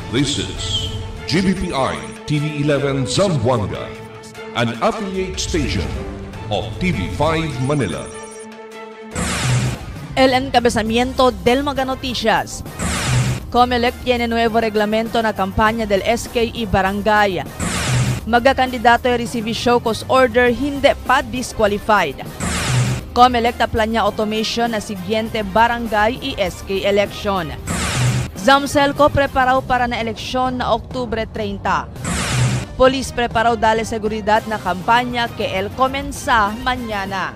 This is GBPI TV11 Zamboanga, an affiliate station of TV5 Manila. El encabezamiento del Mega Noticias. COMELEC tiene nuevo reglamento na kampanya del SKE Barangay. Magakandidato ay receive show cause order, hindi pa disqualified. COMELEC taplan niya automation na siguiente barangay i SK election. Zamselco preparaw para na eleksyon na Oktubre 30. Polis preparaw dale seguridad na kampanya que el comienza mañana.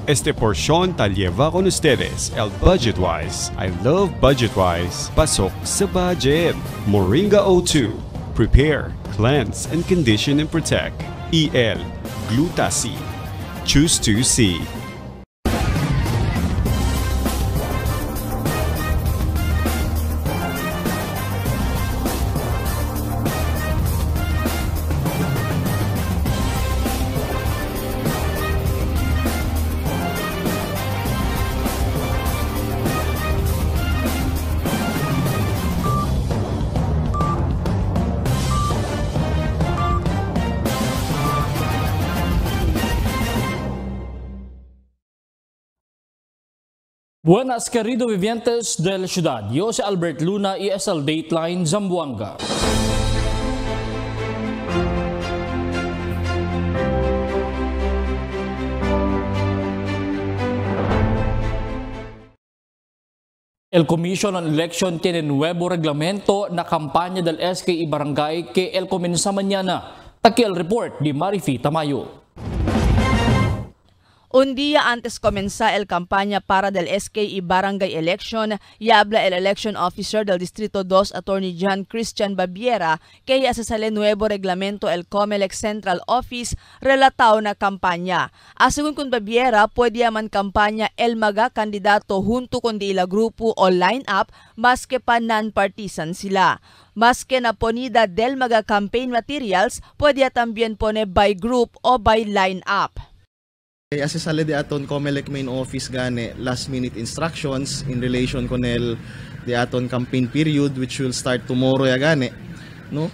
Este porción tal lleva con ustedes el Budgetwise. I love Budgetwise. Pasok sa budget. Moringa O2. Prepare, cleanse, and condition and protect. EL Glutasi. Choose to see. Buenas querido vivientes de la ciudad, yo soy Albert Luna y es el Dateline Zamboanga. El Commission on Election tiene nuevo reglamento na kampanya del SKE Barangay que el comienza mañana. Aquí el report de Marifi Tamayo. Un día antes comenzar el campaña para del SKE Barangay Election, y habla el Election Officer del Distrito 2, Attorney John Christian Babiera, que ya se sale nuevo reglamento el COMELEC Central Office relatado na kampanya. Asegun kun Babiera, pwede man kampanya el maga kandidato junto con de ila grupo o line-up, maske pa non-partisan sila. Maske na ponida del maga campaign materials, pwede tambien pone by group o by line-up. As sale di aton COMELEC main office gane last minute instructions in relation konel di aton campaign period which will start tomorrow ya gane, no,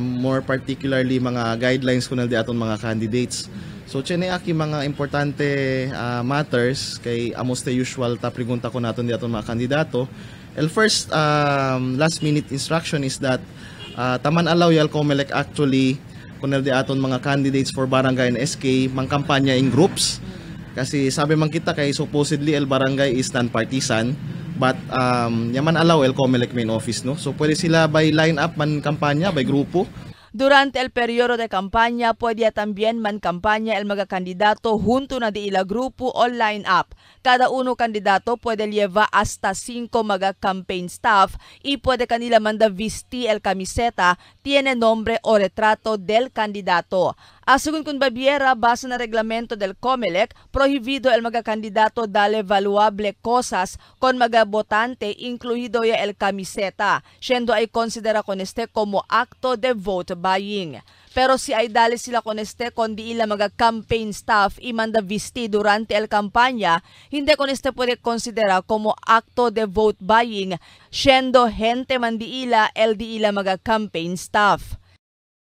more particularly mga guidelines kunel di aton mga candidates. So chene aki mga importante matters kay amos the usual ta pregunta ko naton di aton mga kandidato. El first last minute instruction is that taman allow yal COMELEC actually kunel di aton mga candidates for barangay and SK mangkampanya in groups, kasi sabi man kita kay supposedly el barangay is non-partisan but yaman allow el COMELEC main office, no, so pwede sila by line up man kampanya by grupo. Durante el periodo de campaña, puede también man campaña el mga candidato junto na di ila grupo o line-up. Cada uno candidato puede lleva hasta 5 mga campaign staff y puede kanila manda visti el camiseta, tiene nombre o retrato del candidato. Asegun kun Babiera, base na reglamento del COMELEC, prohibido el mga candidato dale valuable cosas con mga botante, incluido ya el camiseta, siendo ay considera con este como acto de vote buying. Pero si ay dale sila con este con di ila mga campaign staff y manda visti durante el kampanya, hindi con este puede considera como acto de vote buying, siendo gente man di ila el di ila mga campaign staff.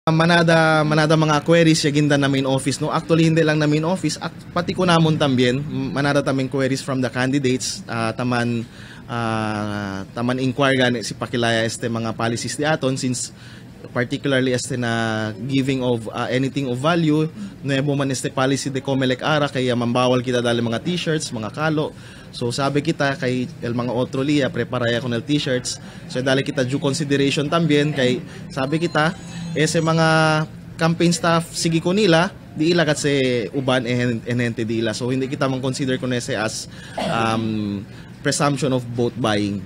Manada mga queries ya ginda na main office, no, actually hindi lang na main office, pati ko namon tambien manada taming queries from the candidates, taman inquire gani si pakilaya este mga policies di aton, since particularly este na giving of anything of value nuevo man este policy de COMELEC ara kaya mambawal kita dali mga t-shirts, mga kalo. So sabi kita kay el mga otro liya preparaya con el t-shirts, so dali kita due consideration tambien kay sabi kita ese mga campaign staff sige ko nila di ila kasi uban enente di ila, so hindi kita man consider ko ese as presumption of vote buying.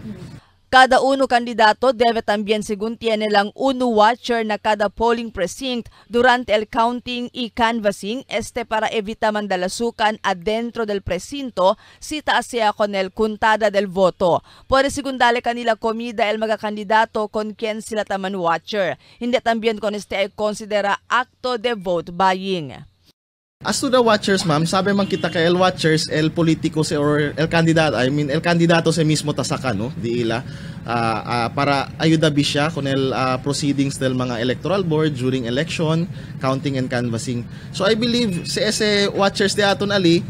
Cada uno candidato debe también según tiene lang uno watcher na cada polling precinct durante el counting y canvassing para evitar mandalasukan adentro del presinto si taas siya con el kuntada del voto. Puede según dale kanila comida el mga kandidato con quien sila taman watcher. Hindi también con ay considera acto de vote buying. As to the watchers, ma'am, sabi man kita kay el watchers, el politiko se or el candidato, el candidato se mismo tasaka, no? Di ila para ayuda bisya con el proceedings del mga electoral board during election, counting and canvassing. So I believe si ese watchers di aton ali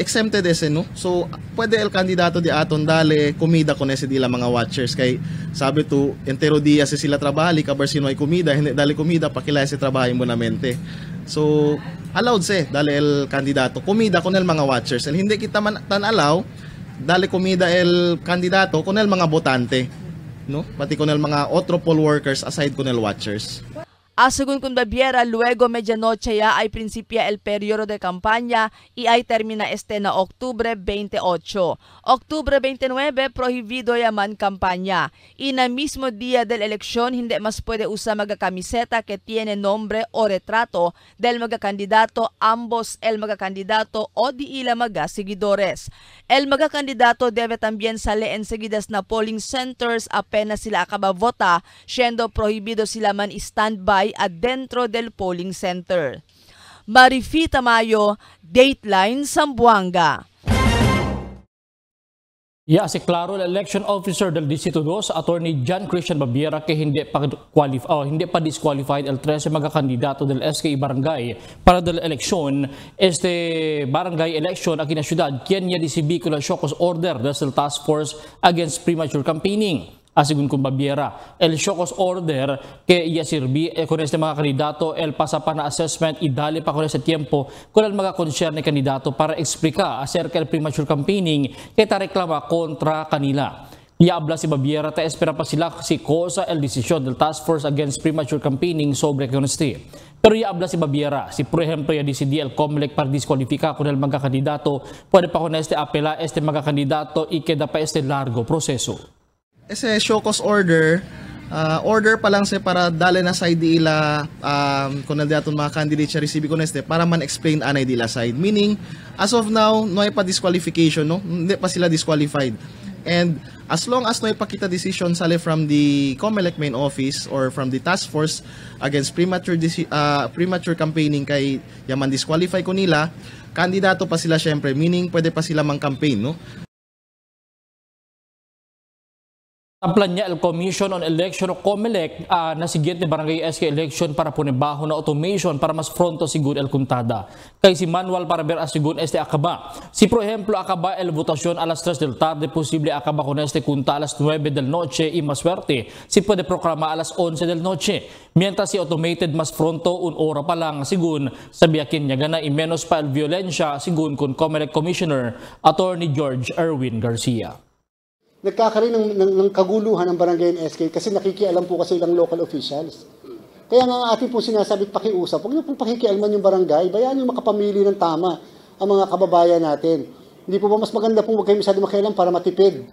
exempted ese, no? So pwede el candidato di aton dale kumida con ese dila mga watchers kay sabi to entero dia si sila trabali kabar sino ay kumida hindi dale kumida pakilay si trabahin mo na mente. So allowed se dale el candidato kumida con el mga watchers. El hindi kita man tan allow dale kumida el candidato con el mga botante, no? Pati con el mga otro poll workers aside con el watchers. Según con Baviera, luego medianoche ya ay principia el periodo de campaña y ay termina na Octubre 28. Octubre 29, prohibido yaman campaña. Y na mismo día del elección, hindi mas puede usar magkakamiseta que tiene nombre o retrato del magakandidato, ambos el magakandidato o di ila seguidores. El magakandidato debe también salir enseguidas na polling centers apenas sila akabavota, siendo prohibido sila man standby adentro del polling center. Marifi Tamayo, Dateline Zamboanga. Si klaro el election officer del Distrito 2, Attorney John Christian Baviera, que hindi pa disqualified el 13 magakandidato del SK Barangay para del eleksyon, barangay election aquí na syudad, quien ya disibiko la Shocos Order del Task Force Against Premature Campaigning. Asigun kung Baviera, el Shocos Order que ya sirvi con este mga kandidato el pasa pa na assessment idali pa con este tiempo con el mga concerne kandidato para explica acerca del premature campaigning que ta reklama kontra kanila. Iabla si Baviera ta espera pa sila si cosa el desisyon del Task Force Against Premature Campaigning sobre con este. Pero iabla si Baviera, si por ejemplo ya decidi el COMELEC para disqualificar con el mga kandidato, pwede pa con este apela este mga kandidato y queda pa este largo proseso. Ese Shocos Order, order pa lang para dale na side ila kung na daton mga candidates siya receive ko neste para man explain anay dila side. Meaning, as of now, no ay pa disqualification, no? Hindi pa sila disqualified. And as long as no ay pakita decision sale from the COMELEC main office or from the task force against premature campaigning kay yaman disqualify ko nila, kandidato pa sila syempre, meaning pwede pa sila mang campaign, no? Plan niya el Commission on Election o COMELEC na siguiente barangay SK election para punibaho na automation para mas pronto sigun el kuntada. Kay si manual para ver asigun akaba. Si por ejemplo akaba el votación a las 3 del tarde, posible akaba con kunta a las 9 del noche y más suerte si puede proclama a las 11 del noche. Mientras si automated mas pronto un ora pa lang sigun sabiakin niya gana y menos pa el violensya sigun kun COMELEC Commissioner Attorney George Erwin Garcia. Nagkakaroon ng kaguluhan ng barangay and SK kasi nakikialam po kasi ilang local officials. Kaya nga ating po sinasabi pakiusap, huwag niyo pong pakikialaman yung barangay, bayaan yung makapamili ng tama ang mga kababayan natin. Hindi po ba mas maganda pong huwag kayo masyado makialam para matipid?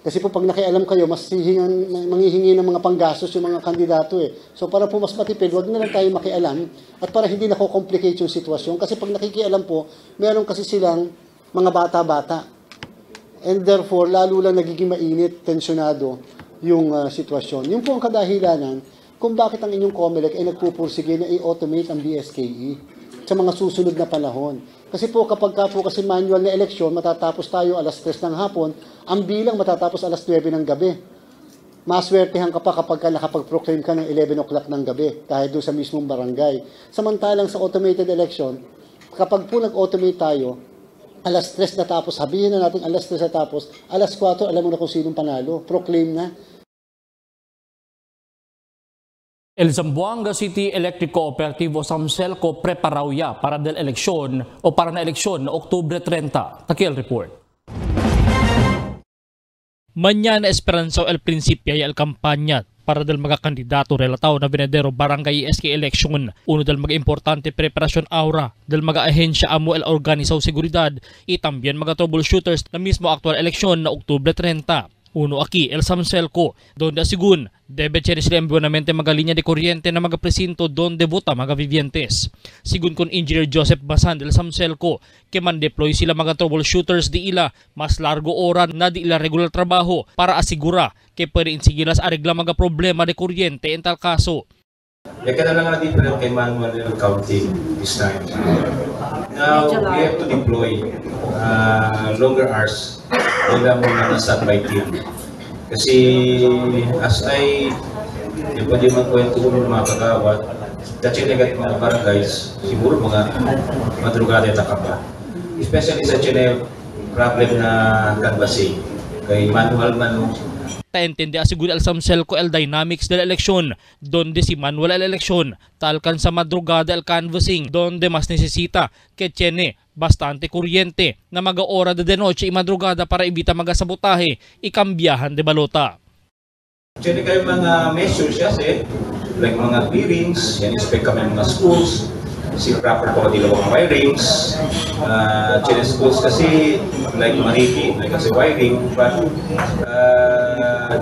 Kasi po pag nakialam kayo, mas manghihingi ng mga panggastos yung mga kandidato eh. So para po mas matipid, huwag na lang tayo makialam at para hindi nako-complicate yung sitwasyon. Kasi pag nakikialam po, meron kasi silang mga bata-bata. And therefore, lalo lang nagiging mainit, tensyonado yung sitwasyon. Yung po ang kadahilanan kung bakit ang inyong COMELEC ay nagpupursige na i-automate ang BSKE sa mga susunod na panahon. Kasi po kapag po kasi manual na eleksyon, matatapos tayo alas 3 ng hapon, ang bilang matatapos alas 9 ng gabi. Maswertehan ka pa kapag nakapag-proclaim ka ng 11 o'clock ng gabi, kahit doon sa mismong barangay. Samantalang sa automated election, kapag po nag-automate tayo, alas 3 na tapos, sabihin na natin alas 3 na tapos, alas 4, alam mo na kung sinong panalo, proclaim na. El Zamboanga City Electric Cooperative o Samselco preparaw ya para del eleksyon o para na eleksyon na Oktubre 30. Takil report. Mañana esperanza el principio y el campaña para del mga kandidato relataw na Venedero Barangay SK election. Uno del mga importante preparasyon aura del mga ahensya amo el organizaw seguridad y también mga troubleshooters na mismo actual eleksyon na Oktubre 30. Uno aquí, el Samselco, donde asigun, debe cherisle buenamente mga linya de kuryente na mga presinto donde vota mga vivientes. Sigun kon Engineer Joseph Basan del Samselco, que man-deploy sila mga troubleshooters di ila mas largo ora na di ila regular trabaho para asigura que pwede insigilas aregla mga problema de kuryente en tal kaso. Kaya na lang nga different kay manual accounting this time. Now, we have to deploy longer hours nila muna na standby team. Kasi as di pa di magkwento ko ng mga kagawad, kasi negative mga barangays, siguro mga madrugada at pa. Especially sa Chile, problem na canvassing. Kay manual man Taintindi asiguro al samselco el dynamics del eleksyon, donde si manual el eleksyon, talkan sa madrugada el canvassing, donde mas necesita que tiene bastante kuryente na mag-ora de noche y madrugada para ibita magasabotahe, ikambiyahan de balota. Chile kayo mga measures like mga clearings, yan expect kami mga schools, si proper po dilawang wirings, Chile schools kasi like Mariki, like kasi wiring, but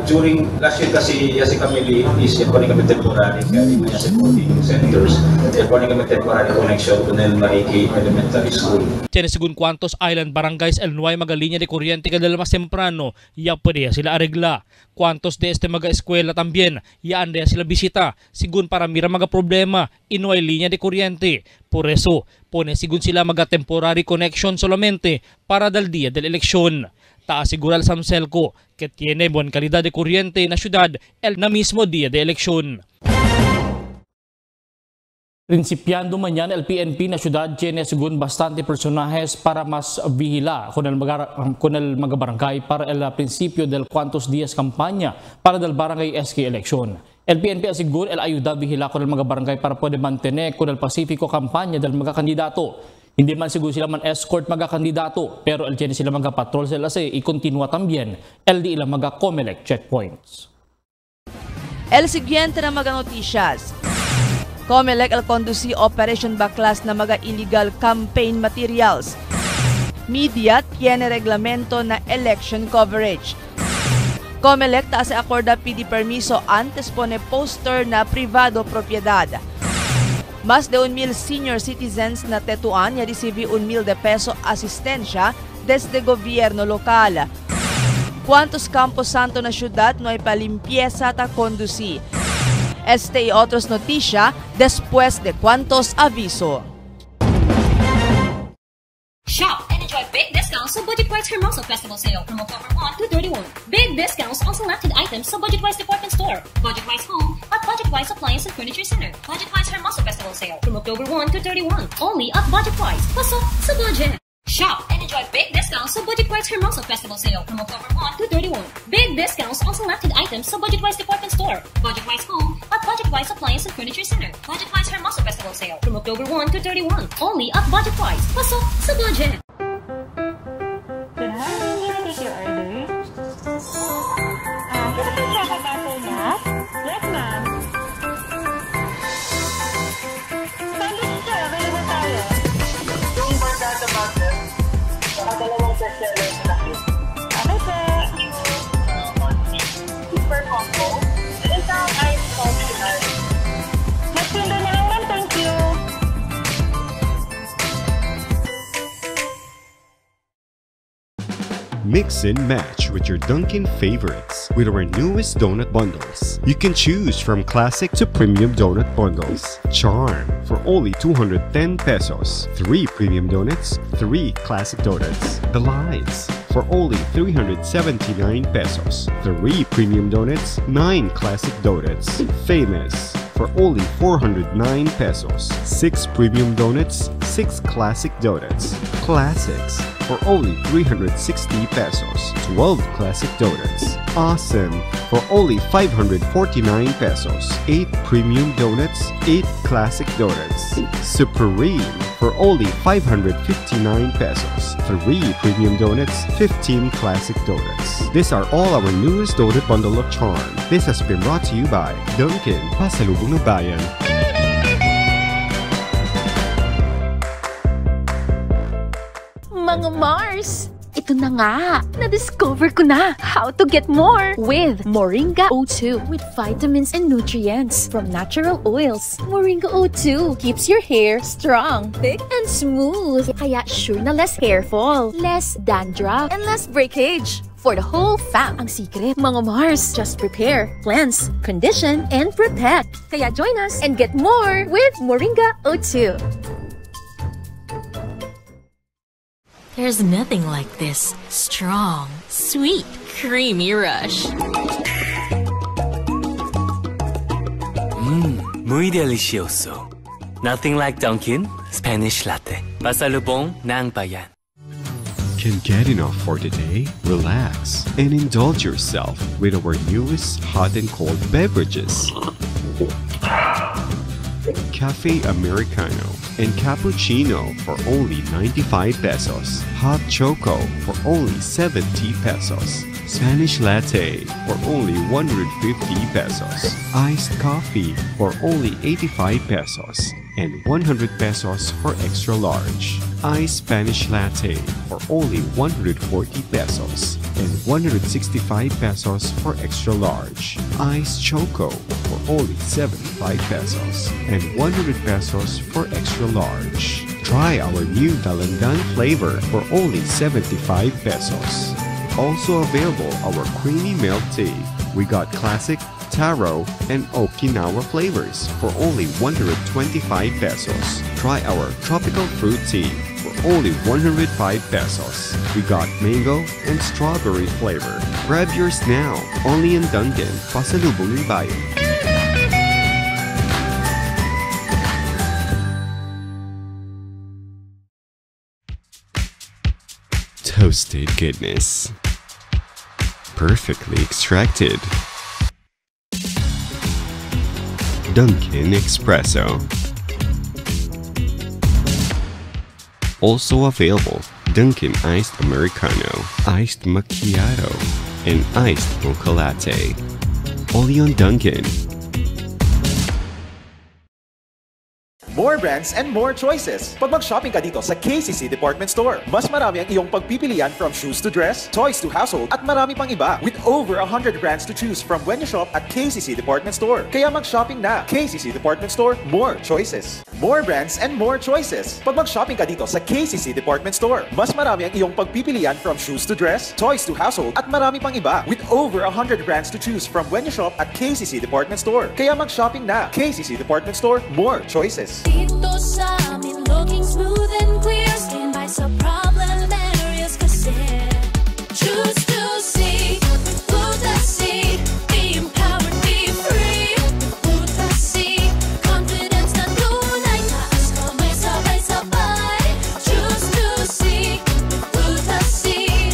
during last year kasi yasi kami is yan po kami temporary kaya yung yasi voting centers, yan po kami temporary connection to ng Mariki Elementary School. Chile según cuantos island barangays el no hay magalinya de kuryente que del mas temprano, ya podría sila arregla. Cuantos de este maga-eskwela también, ya anda sila bisita, sigun para mira maga problema, ino hay linya de kuryente. Por eso, pone sigun sila maga-temporary connection solamente para dal día del eleksyon. Taasigural Samselco que tiene buena calidad de kuryente na syudad el na mismo día de eleksyon. Principiando mañana el PNP na ciudad tiene según bastante personajes para más vigila con el mga barangay para el principio del cuantos días campaña para del barangay SK election. El PNP asegura el ayuda vigila con el mga barangay para poder mantener con el pacífico kampanya del mga kandidato. Hindi man siguro sila man escort mga kandidato, pero el tiene sila mga patrol sila y continúa también el di ilang mga COMELEC checkpoints. El siguiente na mga noticias. COMELEC el conduci Operation Baklas na mga illegal campaign materials. Media tiene reglamento na election coverage. COMELEC taas acorda pidi permiso antes pone poster na privado propiedad. Mas de 1,000 senior citizens na tetuan ya recibe 1,000 de peso asistensya desde gobierno lokal. Cuantos Campo Santo na syudad no hay palimpieza ta conduci. Este y otros noticia después de cuantos aviso. Shop and enjoy big discounts on Budget Wise Hermoso Festival Sale from October 1 to 31. Big discounts on selected items sa Budget Wise Department Store, Budget Wise Home, at Budget Wise Appliance and Furniture Center. Budget Wise Hermoso Festival Sale from October 1 to 31. Only at Budget Wise. Pasok sa budget. Shop and enjoy big discounts sa Budget Wise Hermoso Festival Sale from October 1 to 31. Big discounts on selected items sa Budget Wise Department Store, Budget Wise Home, at Budget Wise Appliance and Furniture Center. Budget Wise Hermoso Festival Sale from October 1 to 31. Only at Budget Wise. Pasok sa budget. Can I take your order? Can I check a bottle nut? Yes, ma'am. Sandwich sir, available tayo. Yung bandata butter, saka dalawang bestseller sa laki. Okay, sir. Super combo. Isang ice coffee nut. Magsundo na lang, ma'am. Thank you. Mix and match with your Dunkin' favorites with our newest donut bundles. You can choose from classic to premium donut bundles. Charm for only 210 pesos. 3 premium donuts, 3 classic donuts. The Lights for only 379 pesos. 3 premium donuts, 9 classic donuts. Famous for only 409 pesos. 6 premium donuts, 6 classic donuts. Classics for only 360 pesos. 12 classic donuts. Awesome for only 549 pesos. 8 premium donuts, 8 classic donuts. Supreme for only 559 pesos. 3 premium donuts, 15 classic donuts. These are all our newest donut bundle of charm. This has been brought to you by Dunkin', Pasalubong ng Bayan. Mga Mars! Ito na nga! Na-discover ko na how to get more with Moringa O2 with vitamins and nutrients from natural oils. Moringa O2 keeps your hair strong, thick, and smooth. Kaya sure na less hair fall, less dandruff, and less breakage. for the whole fam. Ang secret, mga Mars, just prepare, cleanse, condition, and protect. Kaya join us and get more with Moringa O2. There's nothing like this strong, sweet, creamy rush. Muy delicioso. Nothing like Dunkin' Spanish Latte. Pasalubong ng bayan. Can't get enough for today? Relax and indulge yourself with our newest hot and cold beverages. Cafe Americano and Cappuccino for only 95 pesos. Hot Choco for only 70 pesos. Spanish Latte for only 150 pesos. Iced Coffee for only 85 pesos. And 100 pesos for extra large. Iced Spanish Latte for only 140 pesos and 165 pesos for extra large. Iced Choco for only 75 pesos and 100 pesos for extra large. Try our new Dalandan flavor for only 75 pesos. Also available our creamy milk tea. We got classic, taro, and Okinawa flavors for only 125 pesos. Try our tropical fruit tea for only 105 pesos. We got mango and strawberry flavor. Grab yours now, only in Dunkin', Pasalubong ng Bayan. Toasted goodness. Perfectly extracted. Dunkin' Espresso. Also available, Dunkin' Iced Americano, Iced Macchiato, and Iced Mocha Latte. Only on Dunkin'. More brands and more choices. Pag mag-shopping ka dito sa KCC Department Store, mas marami ang iyong pagpipilian from shoes to dress, toys to household, at marami pang iba. With over 100 brands to choose from when you shop at KCC Department Store. Kaya mag-shopping na. KCC Department Store, more choices. More brands and more choices. Pag mag-shopping ka dito sa KCC Department Store, mas marami ang iyong pagpipilian from shoes to dress, toys to household, at marami pang iba. With over 100 brands to choose from when you shop at KCC Department Store. Kaya mag-shopping na. KCC Department Store, more choices. Dito sa amin, looking smooth and clear. Standby sa problem areas kasi choose to see, Buta see, be empowered, be free. Buta see, confidence na tunay, taas kamay sabay-sabay. Choose to see, Buta see,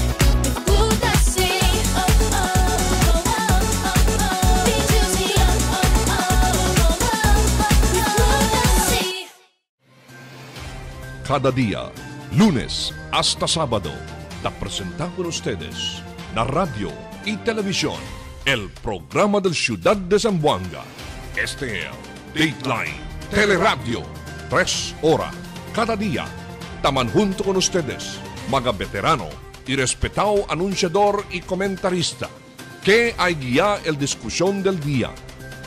Buta see. Oh, oh, oh, oh, oh, oh. Be choosy, oh, oh, oh, oh, oh, Buta see. Cada día, lunes hasta sábado, te presentamos con ustedes la radio y televisión, el programa del Ciudad de Zamboanga. Este es Dateline Teleradio, 3 horas cada día. Taman junto con ustedes, mga veterano y respetado anunciador y comentarista, que hay guía el discusión del día,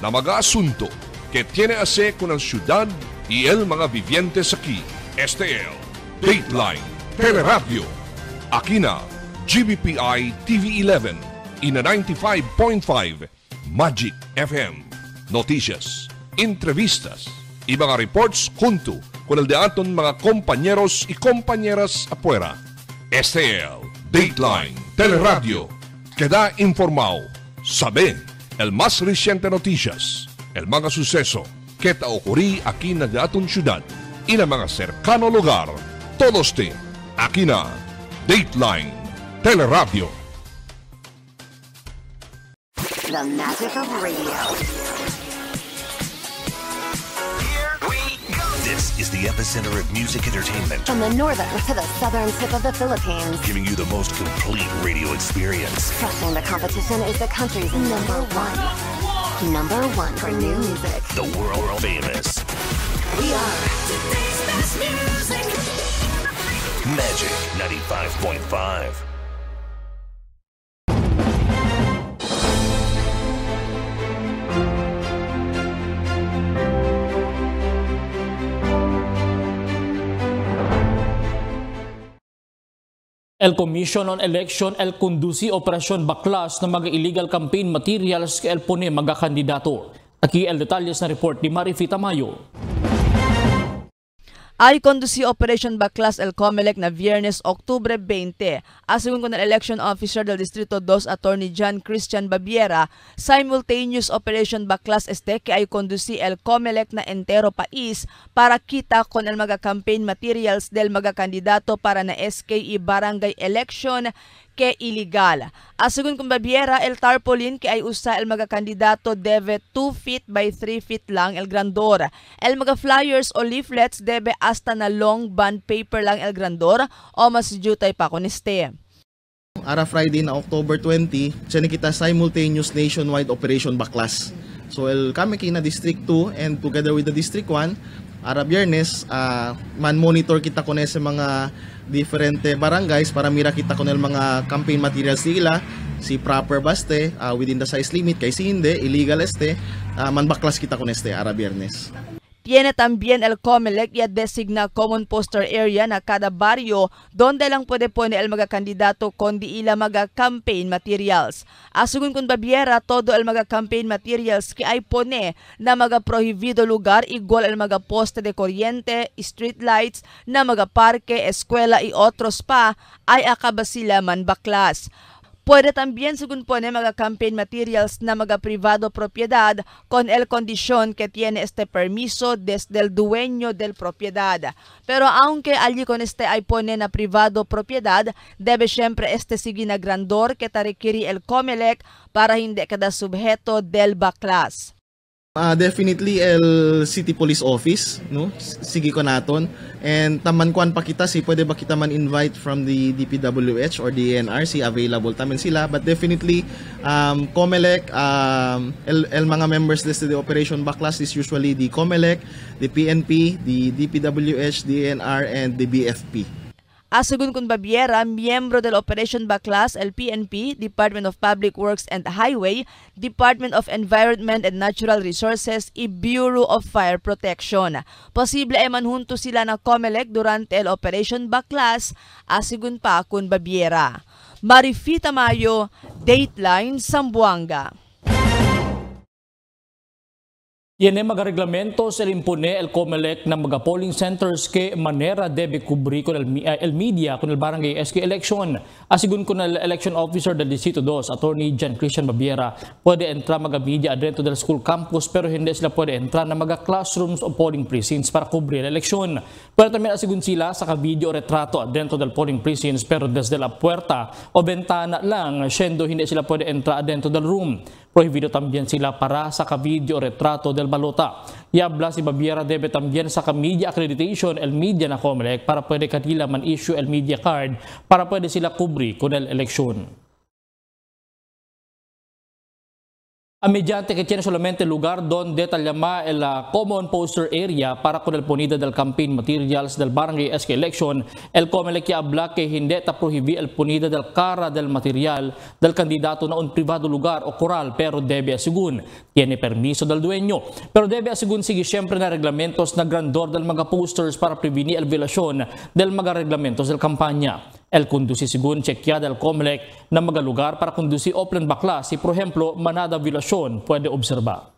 na mga asunto que tiene a hacer con la ciudad y el mga vivientes aquí. Este es Dateline Teleradio. Aquí na GBPI TV 11 y na 95.5 Magic FM. Noticias, entrevistas y mga reports junto con el de aton mga compañeros y compañeras afuera. Este es Dateline Teleradio. Queda informado, sabe el más reciente noticias, el mga suceso que te ocurrí aquí na de aton ciudad y na mga cercano lugar. Todos te aquí na Dateline Teleradio. The magic of radio. This is the epicenter of music entertainment. From the northern to the southern tip of the Philippines. Giving you the most complete radio experience. Crushing the competition is the country's number one. Number one for new music. The world famous. We are today's best music. Magic 95.5. El Commission on Election el conduci operasyon baklas na mga illegal campaign materials ke el pone mga kandidato. Aquí el detalles na report ni Marifita Mayo. Ay conduci Operation Baklas el Comelec na Viernes, Oktubre 20. Asungon ko ng Election Officer del Distrito 2, Attorney John Christian Babiera, simultaneous Operation Baklas este que ay conduci el Comelec na entero pais para kita con el mga campaign materials del mga kandidato para na SKE barangay election que illegal. Asungon kong Babiera, el tarpaulin que ay usa el mga kandidato debe 2 feet by 3 feet lang el grandor. El mga flyers o leaflets debe hasta na long bond paper lang el grandor o mas jutay pa kon este. Ara Friday na October 20, siya kita simultaneous nationwide Operation Baklas. So kami kina District 2 and together with the District 1, ara Biyernes, man-monitor kita ko sa mga diferente barangays para mira kita ko mga campaign materials nila, si proper baste, within the size limit, kay si hindi, illegal este, man-baklas kita ko este, ara Biyernes. Tiene también el Comelec y designa common poster area na cada barrio donde lang pwede pone el mga kandidato kundi ila mga campaign materials. Asungon kong Babiera, todo el mga campaign materials que ay pone na mga prohibido lugar igual el mga poste de kuryente, street lights, na mga parke, eskwela y otros pa ay akaba sila man baklas. Puede también según pone mga campaign materials na mga privado propiedad con el condición que tiene este permiso desde el dueño del propiedad. Pero aunque allí con este ay pone na privado propiedad, debe siempre este sige na grandor que requiere el Comelec para hindi kada subjeto del baklas. Definitely el City Police Office, no? Sige ko naton. And taman kuan pa kita si pwede ba kita man invite from the DPWH or the NRC, available tamen sila, but definitely Comelec, el mga members listed the Operation Baklas is usually the Comelec, the PNP, the DPWH, the NR and the BFP. Asungon kong Babiera, miyembro del Operation Baklas, el PNP, Department of Public Works and Highway, Department of Environment and Natural Resources, y Bureau of Fire Protection. Posible ay manhunto sila na Comelec durante el Operation Baklas, asungon pa kong Babiera. Marifita Mayo, Dateline, Zamboanga. Yan ay mga reglamento sa impone el Comelec na mga polling centers ke manera debe kubri con el media con el barangay SK election. Asigun con el election officer del Distrito 2, Attorney John Christian Babiera, pwede entra mga media adentro del school campus pero hindi sila pwede entra na mga classrooms o polling precincts para kubri el election. Pero también asigun sila sa ka-video retrato adentro del polling precincts pero desde la puerta o ventana lang, siendo hindi sila pwede entra adentro del room. Prohibido también sila para sa ka-video retrato del balota. Y habla si Babiera debe también sa ka-media accreditation el media na Comelec para pwede kanila man issue el media card para pwede sila kubri con el eleksyon. Mediante que tiene solamente lugar donde llama el common poster area para con el ponida del campaign materials del barangay SK election, el Comelec habla que hindi ta prohibir el ponida del cara del material del candidato na un privado lugar o coral pero debe asigun tiene permiso del dueño. Pero debe asigun sige siempre na reglamentos na grandor del mga posters para prevenir el violación del mga reglamentos del kampanya. El conduci sigun chequeada del Comelec na mga lugar para conduci open baklas si por ejemplo manada violación pwede obserba.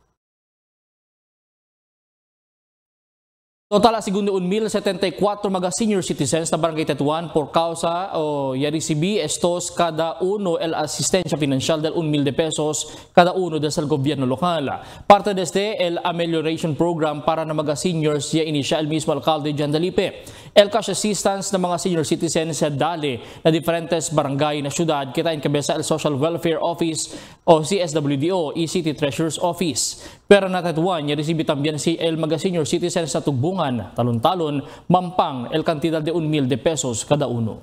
Total a segundo 1,074 mga senior citizens na barangay Tetuan por causa o ya recibi estos cada uno el asistencia financial del 1,000 pesos cada uno desde el gobierno local. Parte de este el amelioration program para na mga seniors ya inicia el mismo alcalde Jan Dalipe. El cash assistance ng mga senior citizens sa dali na diferentes barangay na syudad kita enkabesa el Social Welfare Office o CSWDO y City Treasurer's Office. Pero na Tetuan ya recibi también si el mga senior citizens sa Tugbungan talon-talon, mampang el cantidad de 1,000 pesos cada uno.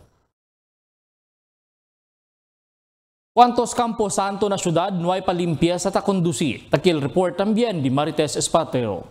¿Cuántos Campo Santo na syudad no hay palimpieza ta conduci? Takil report también di Marites Espatero.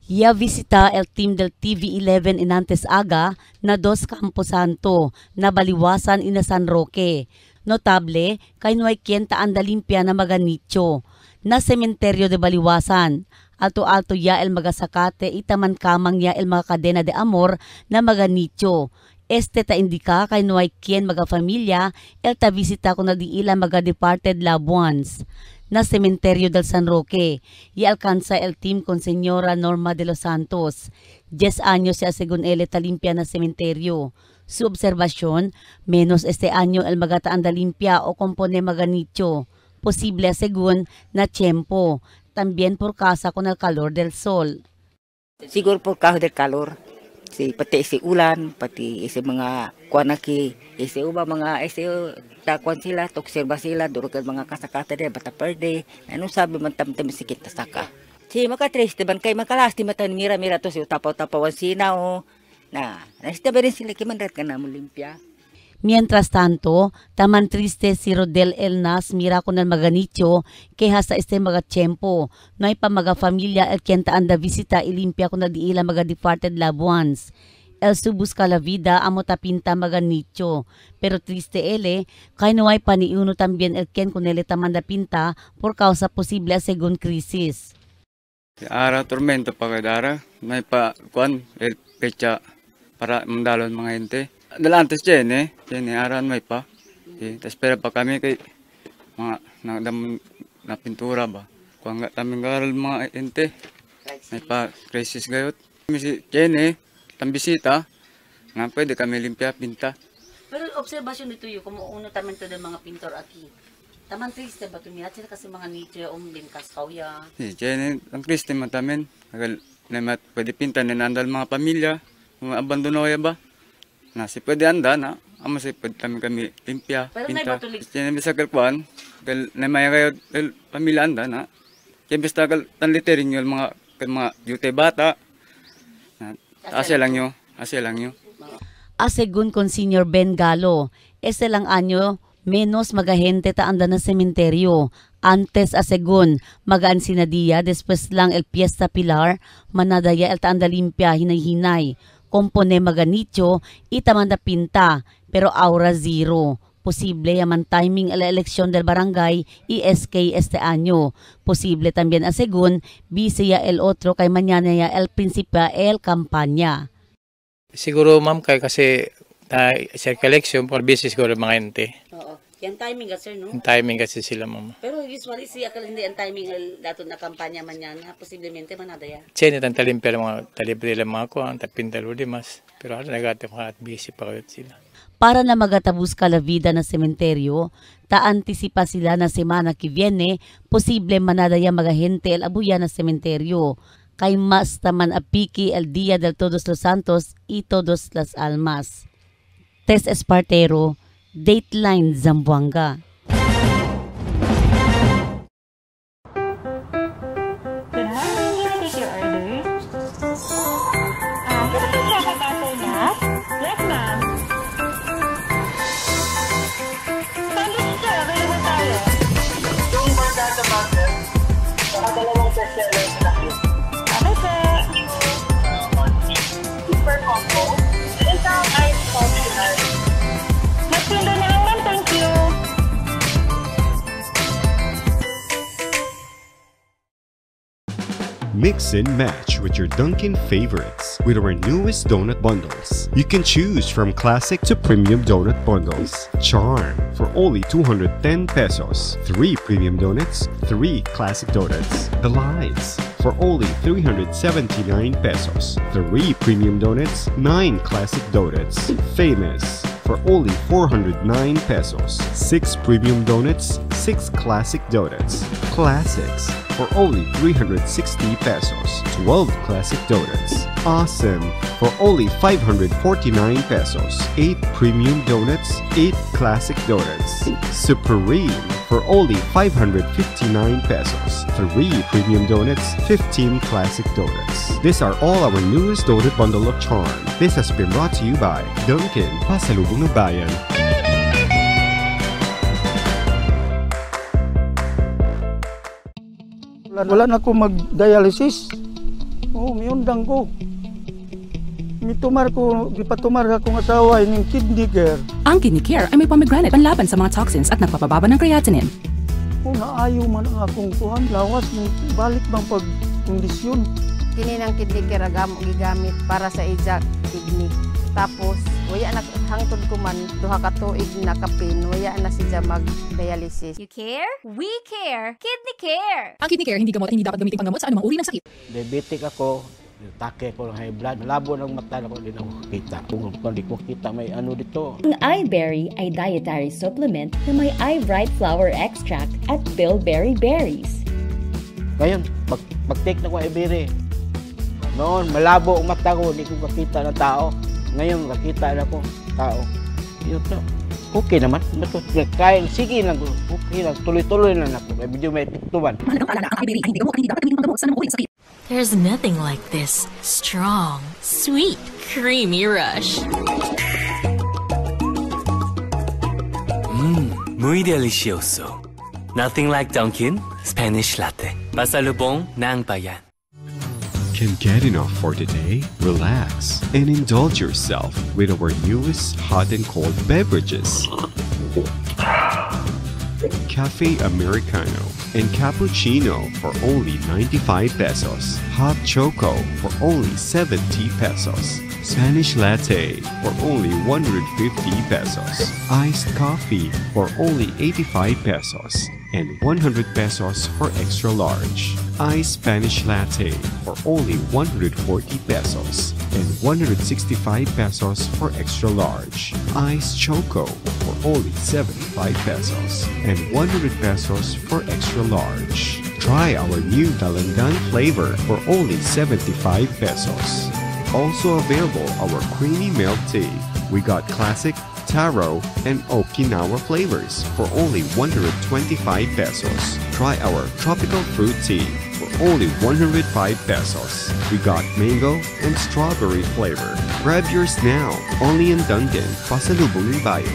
Ya visita el team del TV11 inantes aga na dos Campo Santo na baliwasan ina San Roque. Notable kay no hay quien ta anda limpia na maganityo na sementeryo de baliwasan. Alto-alto ya el magasakate itaman kamang ya el mga kadena de amor na maganityo. Este ta indika kay nuay kien magafamilya el ta visita ko na di ila maga departed loved ones. Na Cementerio del San Roque, y alcanza el team con señora Norma de los Santos. 10 años se según él limpia na cementerio. Su observación, menos este año el magataan da limpia o compone maganicho. Posible según na tiempo, también por causa con el calor del sol. Siguro por causa del calor. Si pati isi ulan, pati isi mga kuanaki, isi uba mga isi takuan sila, tokserba sila, durugan mga kasakata de bata perde. Ano sabi man tamtam sikit saka. Si makatriste ban kay makalasti matan mira to si tapaw-tapawan sina o na nasta ba rin sila kimanrat ka na mo limpia. Mientras tanto, taman triste si Rodel Elnas mira con el maganicho que hasta este maga tiempo. No hay pa maga familia el quien anda visita y limpia con el diila maga departed loved ones. El su busca la vida amo tapinta maganicho. Pero triste ele, kay no hay pa ni uno también el quien con ele tamanda pinta por causa posible según krisis. Ara tormento pagadara, may pa kuan el pecha para mandalon mga ente. Antes Jenny aran may pa. Espera pa kami kay mga na pintura ba. Kung nga taming garal mga ente, may pa crisis gayot. Si Jenny, tambisita, nga pwede kami limpia, pinta. Pero observasyon dito yung kumuuno taman to ng mga pintor aki. Taman triste ba tumihat sila kasi mga nicho din kaskawya. Si Jenny, ang triste man tamin. Namat pwede pinta na nandal mga pamilya, mga abandono ya ba. Nasi pwede anda na, ama si pwede kami limpia, pinta. Jenny bisa kalkuan, na may kayo pamilya anda na. Kaya basta tanliterin yung mga yute bata. Asya lang nyo. Según con Senior Ben Galo, ese lang anyo menos magahente ta anda na sementeryo. Antes según magaan sinadía, después lang el Fiesta Pilar, manadaya el taanda limpia hinay-hinay. Kompone maganicho, itamanda pinta, pero aura zero. Posible yaman timing la eleksyon del barangay y SK este año. Posible también según busy ya el otro kay mañana ya el principia el kampanya. Siguro ma'am kasi sa election por busy siguro mga ente. Oo. Yan timing kasi no? Yung timing kasi sila ma'am. Pero usually siya hindi ang timing dato na kampanya mañana, posiblemente manadaya. Siyempre tan talimpia mga talibre mga ko ang tapintalo di mas. Pero ano nagate mga at busy pa kayo sila. Para na magatabus ka la vida na sementeryo, ta-antisipa sila na semana que viene, posible manadaya mga gente el abuya na sementeryo. Kay mas taman apiki el Día del Todos los Santos y Todos las Almas. Tess Espartero, Dateline Zamboanga. Mix and match with your Dunkin' favorites with our newest donut bundles. You can choose from classic to premium donut bundles. Charm for only 210 pesos. 3 premium donuts, 3 classic donuts. Delights for only 379 pesos. 3 premium donuts, 9 classic donuts. Famous for only 409 pesos. 6 premium donuts, 6 classic donuts. Classics for only 360 pesos. 12 classic donuts. Awesome for only 549 pesos. 8 premium donuts, 8 classic donuts. Supreme for only 559 pesos. 3 premium donuts, 15 classic donuts. These are all our newest donut bundle of charm. This has been brought to you by Dunkin', Pasalubong ng Bayan. Wala na ako mag-dialysis. Miundang ko. Mitumar ko, gipatumar akong asawa ng kidney care. Ang kidney care ay may pomegranate panlaban sa mga toxins at nagpapababa ng creatinine. Naayo man ang akong kuhan, lawas, balik bang pagkondisyon. Kini ng kidney care gigamit para sa ijak kidney. Tapos, Waya na hangtod ko man duha ka tuig na kapin, waya na siya mag-dialysis. You care? We care. Kidney Care. Ang Kidney Care hindi gamot, hindi dapat gamitin panggamot sa anumang uri ng sakit. Diabetic ako, take ko ng high blood. Malabo ng mata ko, hindi na ko kita. Kung hindi ko kita, may ano dito. Ang iBerry ay dietary supplement na may iBright flower extract at bilberry berries. Ngayon, pag-take na ko iBerry, noon, malabo ang mata ko, hindi ko makita ng tao. Ngayon, nakita na ko tao. Yun na. Okay naman. Kaya, sige lang. Okay lang. Tuloy-tuloy lang ako. May video may tuktuban. There's nothing like this strong, sweet, creamy rush. Muy delicioso. Nothing like Dunkin' Spanish Latte. Pasalubong ng bayan. Can get enough for today? Relax and indulge yourself with our newest hot and cold beverages. Cafe Americano and Cappuccino for only 95 pesos. Hot Choco for only 70 pesos. Spanish Latte for only 150 pesos. Iced Coffee for only 85 pesos. And 100 pesos for extra large. Iced Spanish Latte for only 140 pesos and 165 pesos for extra large. Iced Choco for only 75 pesos and 100 pesos for extra large. Try our new Dalandan flavor for only 75 pesos. Also available our creamy milk tea. We got classic, taro, and Okinawa flavors for only 125 pesos. Try our tropical fruit tea for only 105 pesos. We got mango and strawberry flavor. Grab yours now, only in Dunkin', Pasalubong ng Bayan.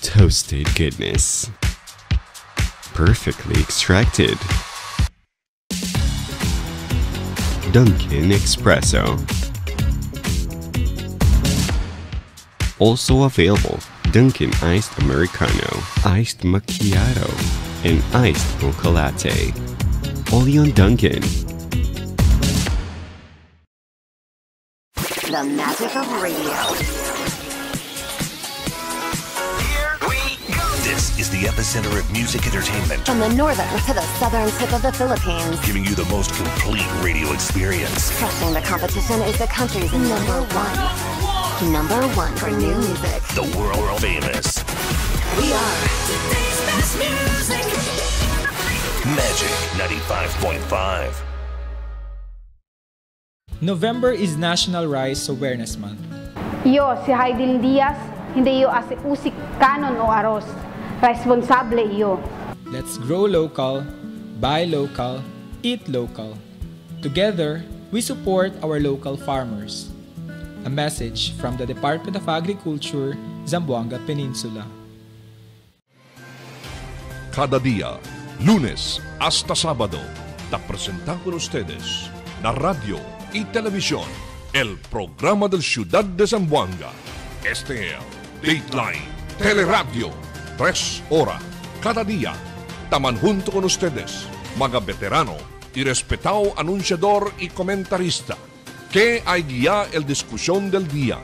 Toasted goodness. Perfectly extracted. Dunkin' Espresso. Also available, Dunkin' Iced Americano, Iced Macchiato, and Iced Mocha Latte. Only on Dunkin'. The magic of radio. This is the epicenter of music entertainment. From the northern to the southern tip of the Philippines. Giving you the most complete radio experience. Crushing the competition is the country's number one. Number one for new music. The world famous. We are today's best music. Magic 95.5. November is National Rice Awareness Month. Yo, si Haydin Diaz, hindi yo usik kanon o aros. Responsable iyo. Let's grow local, buy local, eat local. Together, we support our local farmers. A message from the Department of Agriculture, Zamboanga Peninsula. Cada día, lunes hasta sábado, te presentamos con ustedes na radio y televisión el programa del Ciudad de Zamboanga. Este es Dateline Teleradio. 3 horas cada día. Taman junto con ustedes, mga veterano y respetado anunciador y comentarista, que hay guía el discusión del día,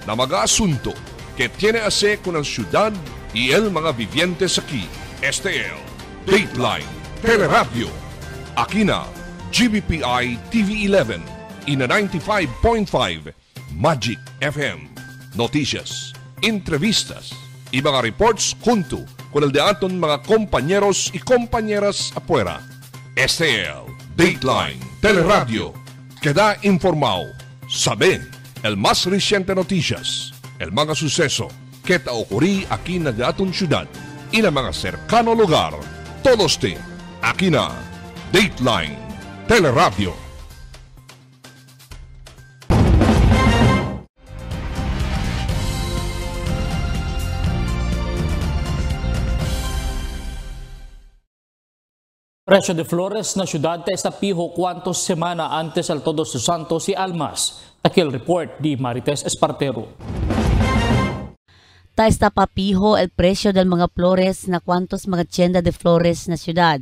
na mga asunto que tiene a ver con la ciudad y el mga vivientes aquí. Este es Dateline Teleradio. Aquí na GBPI TV11 y na 95.5 Magic FM. Noticias, entrevistas y mga reports junto con el de aton mga compañeros y compañeras afuera. Este es Dateline Teleradio. Queda informado, sabe el más reciente noticias, el mga suceso que te ocurrí aquí na de aton ciudad y na mga cercano lugar. Todos te aquí na Dateline Teleradio. Presyo de Flores na siyudad está pijo cuantos semana antes al Todos los Santos y Almas. Aquel report di Marites Espartero. Ta está papiho el presyo del mga flores na cuantos mga tienda de flores na siyudad.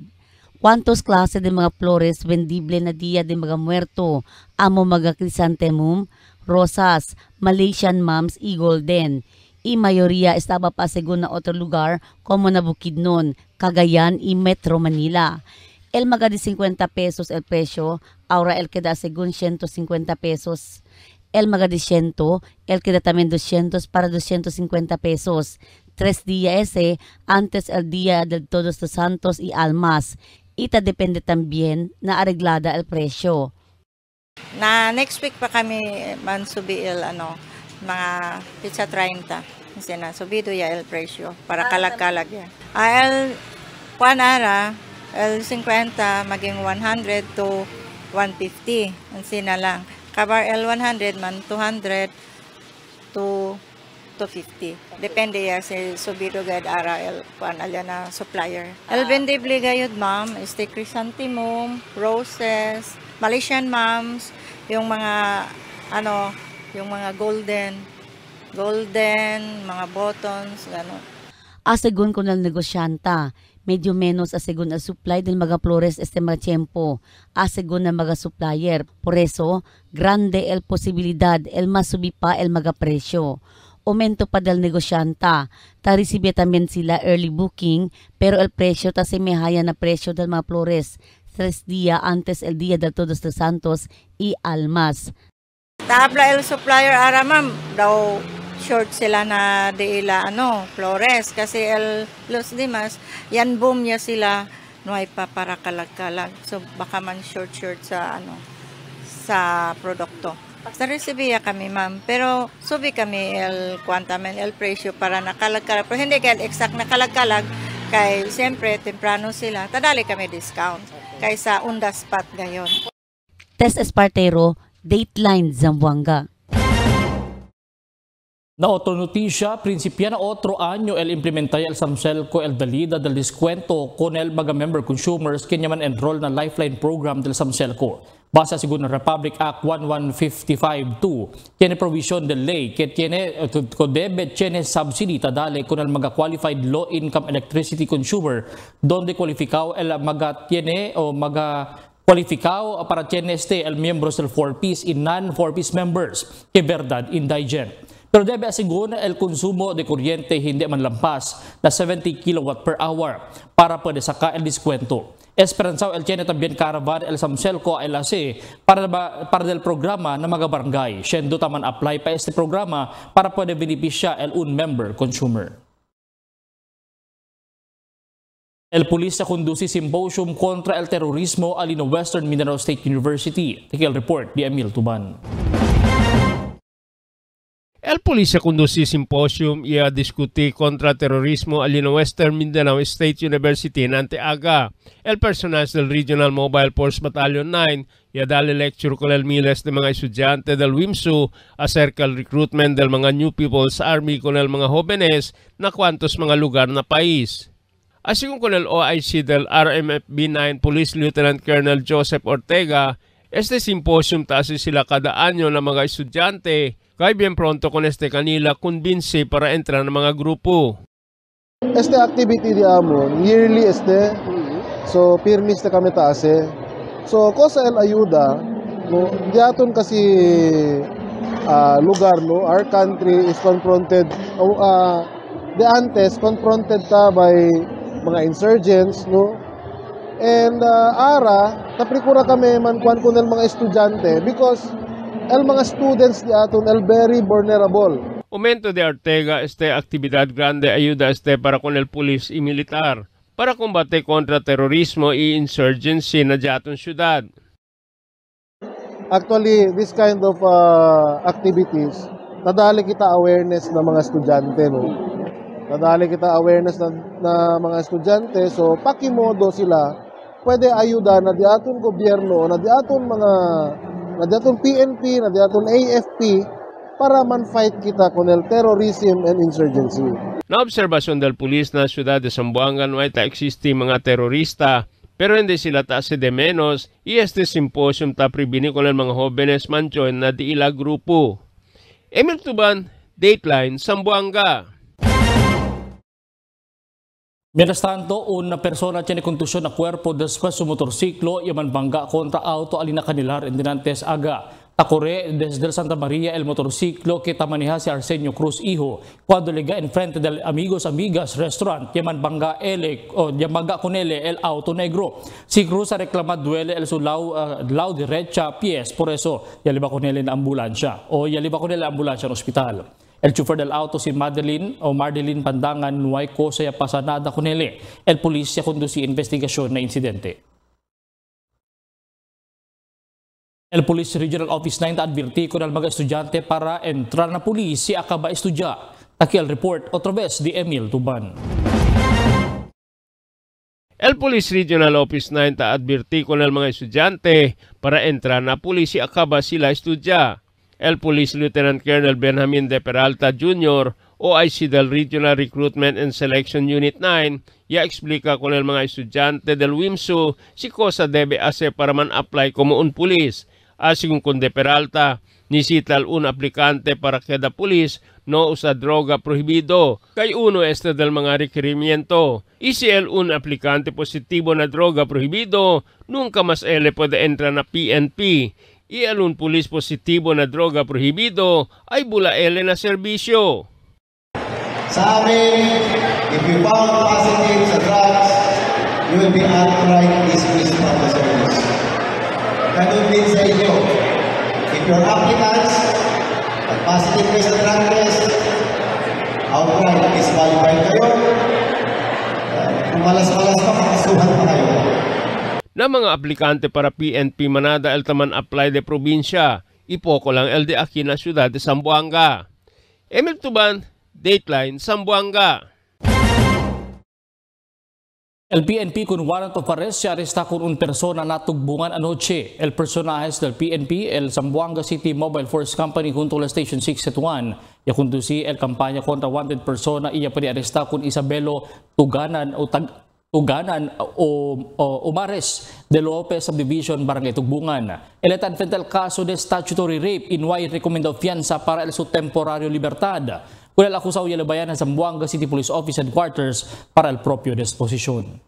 Cuantos klase de mga flores vendible na Dia de mga Muerto, amo mga chrysanthemum, rosas, Malaysian mums y golden. Y mayoría estaba pa según na otro lugar como na Bukidnon, Cagayan y Metro Manila. El mga de 50 pesos el precio, ahora el queda según 150 pesos. El mga de 100, el queda también 200 para 250 pesos. 3 días ese, antes el Día del Todos los Santos y Almas. Ita depende también na areglada el presyo. Na next week pa kami mansubi el mga pizza 30. Kasi na subido ya el presyo para kalag-kalag ya. El 50 maging 100 to 150. Kasi na lang. Kabar el 100 man 200 to 250. Depende ya si subido gad ara el alya na supplier. El vendible gayud ma'am, este chrysanthemum, roses, Malaysian mums, yung mga yung mga golden, mga buttons, gano'n. Asegun ko ng negosyanta, medyo menos asegun ang supply del mga flores este mga tiempo, asegun ng mga supplier. Por eso, grande el posibilidad el masubi pa el mga presyo. Aumento pa del negosyanta, ta recibe también sila early booking, pero el presyo ta semehaya na presyo del mga flores 3 días antes el Día del Todos los Santos y Almas. Tabla el supplier ara ma'am, daw short sila na deila flores kasi el Los Dimas, yan boom niya sila nuay pa para kalag-kalag. So baka man short sa sa produkto. Sa resibiya kami ma'am, pero subi kami el quantamen el presyo para nakalag-kalag. Pero hindi kaya exact nakalag-kalag kay siyempre temprano sila, tadali kami discount kaysa unda spot gayon. Tess Espartero, Dateline Zamboanga. Na otro noticia, principiana otro año el implementar el SAMCELCO el dalida del descuento con el mga member consumers kanya man enroll na lifeline program del SAMCELCO. Basa según Republic Act 11552, tiene provision del ley que tiene debit tiene subsidy tadale con el mga qualified low income electricity consumer donde cualificado el mga tiene o mga cualificado para tiene el miembros del 4-piece y non-4-piece members que verdad indigent. Pero debe asigura el konsumo de kuryente hindi man lampas na 70 kilowatt per hour para pwede saka el diskwento. Esperanzao el tiene también caravan el SAMCELCO ay lasi para del programa na mga barangay. Siendo taman apply pa este programa para pwede benepisya el un member consumer. El pulis sa conduci symposium kontra el terorismo alino Western Mindanao State University. Tigil report di Emil Tuban. El pulis sa conduci symposium ia diskuti kontra terorismo alino Western Mindanao State University nante aga. El personal del Regional Mobile Force Battalion 9 ia dali lecture con el miles de mga estudyante del WIMSU acerca el recruitment del mga New People's Army con el mga jóvenes na kwantos mga lugar na país. Así con el OIC del RMFB 9 Police Lieutenant Colonel Joseph Ortega, este symposium tasi sila kada anyo na mga estudyante kaya bien pronto con este kanila kumbinsi para entrar ng mga grupo. Este activity di amon, yearly so pirmis na kami taase. So cosa el ayuda, no, diaton kasi lugar, no, our country is confronted, de antes confronted ta by mga insurgents, no, and naprikura kami mankuan ko ng mga estudyante because el mga students di aton el very vulnerable. Aumento de Ortega este actividad grande ayuda para con el pulis y militar para combate contra terorismo y insurgency na di aton syudad. Actually, this kind of activities, nadali kita awareness ng mga estudyante, no. Nadali kita awareness na mga estudyante, so pakimodo sila pwede ayuda na di aton gobyerno, na di aton PNP, na di aton AFP para man-fight kita con el terrorism and insurgency. Na obserbasyon del pulis na siyudad de Zamboanga no ay existe mga terorista, pero hindi sila taase de menos y este symposium ta pribini con el mga jóvenes manchoen na di ila grupo. Emil Tuban, Dateline, Zamboanga. Mientras tanto, una persona tiene contusión na cuerpo después su motorciclo y manbangga contra auto alina kanilar en Dinantes Aga. Takore desde Santa María el motorciclo que maneja si Arsenio Cruz Hijo cuando llega enfrente del Amigos Amigas Restaurant y manbangga con él el auto negro. Si Cruz ha reclamado duele el su lao derecha pies, por eso ya le va con él en ambulancia en hospital. El chofer del auto si Mardeline Pandangan no hay cosa ya pasa nada con él. El policía conduce investigación na insidente. El Police Regional Office 9 advirti con el mga estudyante para entrar na pulis si akaba estudya. Aquí el report otra vez de Emil Tuban. El Police Regional Office 9 advirti con el mga estudyante para entrar na pulis si akaba sila estudya. El Police Lieutenant Colonel Benjamin De Peralta Jr. OIC del Regional Recruitment and Selection Unit 9 ya explica con el mga estudyante del WIMSU si cosa debe hacer para man-apply como un pulis. Así con De Peralta, necesita un aplicante para queda pulis no usa droga prohibido. Kay uno este del mga requerimiento. Y si un aplicante positivo na droga prohibido, nunca más él puede entrar na PNP. Y un pulis positibo na droga prohibido ay bula él na serbisyo. Sa amin, if you found positive sa drugs, you will be outright dismissed from the service. Ganun din sa inyo. If your applicants at positive kayo sa drug test, outright disqualified kayo. Kung malas-malas pa, makasuhan pa kayo. Na mga aplikante para PNP manada el taman apply de probinsya, ipoko lang el de aquí na siyudad de Zamboanga. Emil Tuban, Dateline, Zamboanga. El PNP con warrant of arrest se arresta con un persona na tugbungan anoche. El personajes del PNP, el Zamboanga City Mobile Force Company junto a la Station 671. Ya conducí el campaña contra wanted persona y ya pwede arresta con Isabelo Tuganan o Umares de Lopez Subdivision, Barangay Tugbungan. El está enfrente al caso de statutory rape y no hay recomendado fianza para el su temporario libertad. Con el acusado y el bayan ng Zamboanga City Police Office Headquarters para el propio disposición.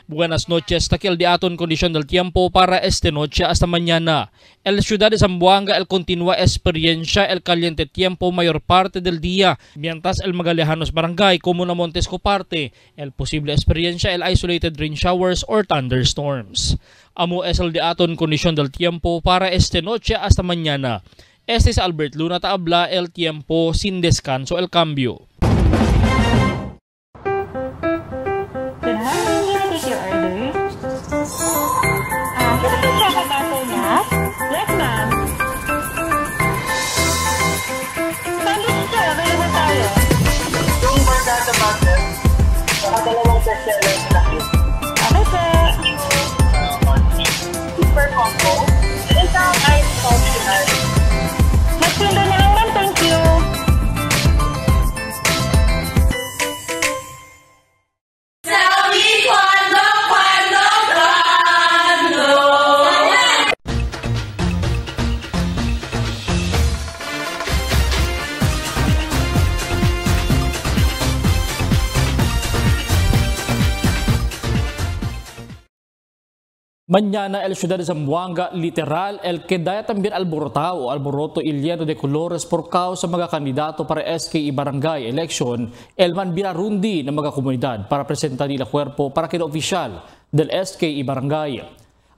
Buenas noches, taquil de aton condición del tiempo para esta noche hasta mañana. En la ciudad de Zamboanga, el continua experiencia el caliente tiempo mayor parte del día, mientras el magalejanos barangay como na Montes Coparte, el posible experiencia el isolated rain showers or thunderstorms. Amo es el de aton condición del tiempo para esta noche hasta mañana. Este es Albert Luna Taabla, el tiempo sin descanso, el cambio. Yes, ma'am. Sandwich siya, available tayo. Yung barkada butter, dalawang bestseller na yun. Okay, sir. Super combo. Isang ice optional. Magpinda na lang, ma'am. Thank you. Mañana el ciudad de Zamboanga literal el quedaya también alboroto lleno de colores por causa mga kandidato para SK Barangay election el man binarundi ng mga komunidad para presentar nila cuerpo para kina oficial del SK Barangay.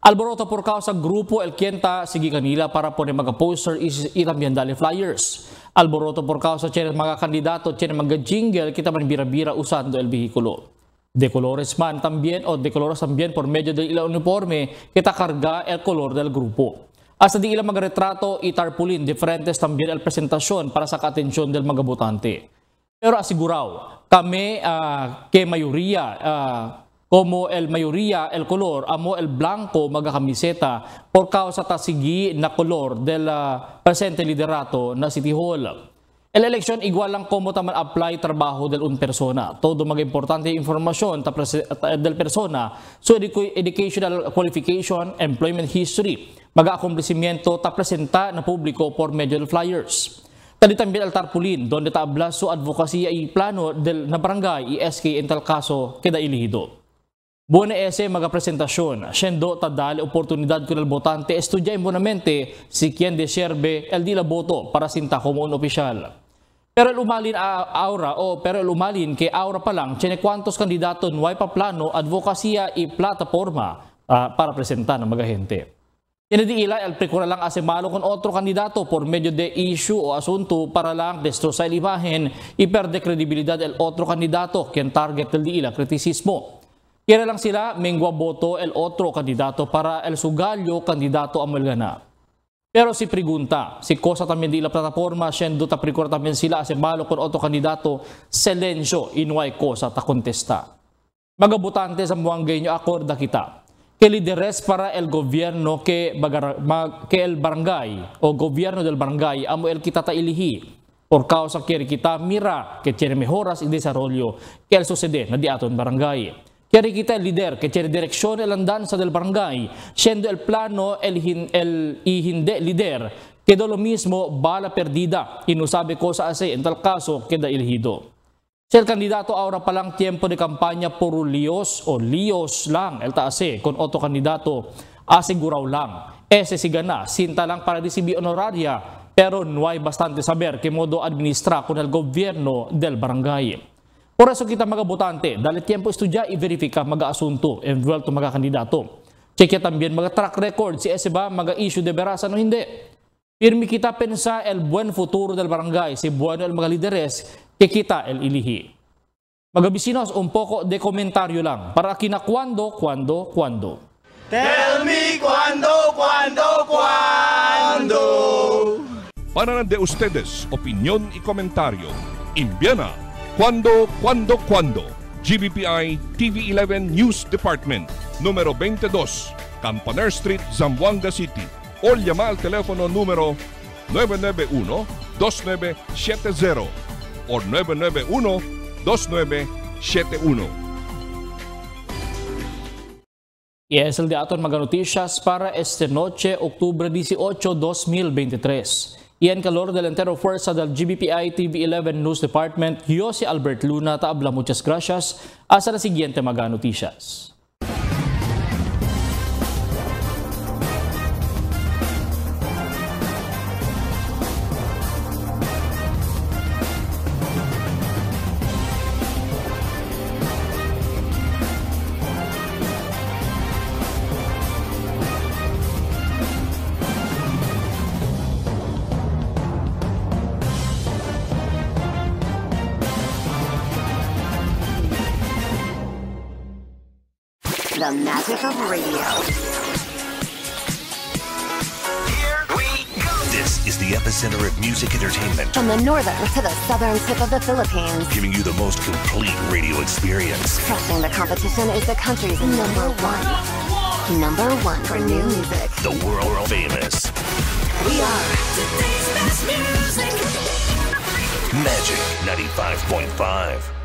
Alboroto por causa grupo el kienta sigi kanila para poner mga poster y también dale flyers. Alboroto por causa tiene mga kandidato tiene mga jingle kita man bira-bira usando el vehículo. De colores también por medio del ilang uniforme que carga el color del grupo. Hasta di ilang mga retrato y tarpaulin diferentes también el presentación para sa atensyon del mga botante. Pero asigurado, kami que mayoría, como el mayoría el color, amo el blanco mga kamiseta por causa tasigi na color del presente liderato na City Hall. El election igual lang como taman apply trabajo del un persona. Todo mga importante informasyon del persona, so educational qualification, employment history, mga akomplisimiento ta presenta na publiko por medio del flyers. Tadi también al Tarpulin, donde taabla su advokasya y plano del na barangay SK en tal caso queda ilihido. Buena ese magapresentasyon, siendo tadali oportunidad con el botante estudiar bonamente si quien deserve el di la boto para sinta como un opisyal. Pero el umalin que aura pa lang, tiene cuantos kandidato nuay pa plano, advokasya y plataforma para presentar ng mga gente. Tiene di ila el precura lang asemalo con otro kandidato por medio de issue o asunto para lang destrozar el imagen y perde credibilidad el otro kandidato quien target del di ila kritisismo. Kaya lang sila mengwa boto el otro kandidato para el sugalyo kandidato amalgana. Pero si pregunta, si cosa también di la plataforma, siendo ta precura también sila asemalo con otro kandidato, silencio inuay cosa ta contesta. Mga botante sa muanggay nyo akorda kita. Que lideres para el gobierno que el barangay o gobierno del barangay amo el kita ta ilihi. Por causa quiere kita mira que tiene mejoras y desarrollo que el sucede na di aton barangay. Quiere kita el líder que tiene dirección el andanza del barangay, siendo el plano el hindi líder, quedó lo mismo bala perdida y no sabe cosa hacer, en tal caso queda elegido. Si el candidato ahora palang tiempo de campaña por líos o líos lang el taase con otro candidato, asegurao lang. Ese si gana, sinta lang para recibir honoraria, pero no hay bastante saber que modo administra con el gobierno del barangay. Por eso kita mga botante, dali tiempo estudia y verifika mga asunto involved mga kandidato. Check también mga track record si ese ba mga issue de verasan o hindi. Firmi kita pensa el buen futuro del barangay, si bueno el mga lideres que kita el ilihi. Mga bisinos, un poco de komentaryo lang para kina cuando. Tell me cuando. Para de ustedes, opinión y comentario. Envíana Cuando. GBPI TV11 News Department, número 22, Campaner Street, Zamboanga City. O llama al teléfono número 991-2970 o 991-2971. Y es el de aton mga noticias para este noche, octubre 18, 2023. Y en calor del entero fuerza del GBPI TV11 News Department, yo si Albert Luna, taabla muchas gracias. Hasta la siguiente mga noticias. The magic of radio. Here we go. This is the epicenter of music entertainment. From the northern to the southern tip of the Philippines. Giving you the most complete radio experience. Crushing the competition is the country's number one. Number one for new music. The world famous. We are today's best music. Magic 95.5.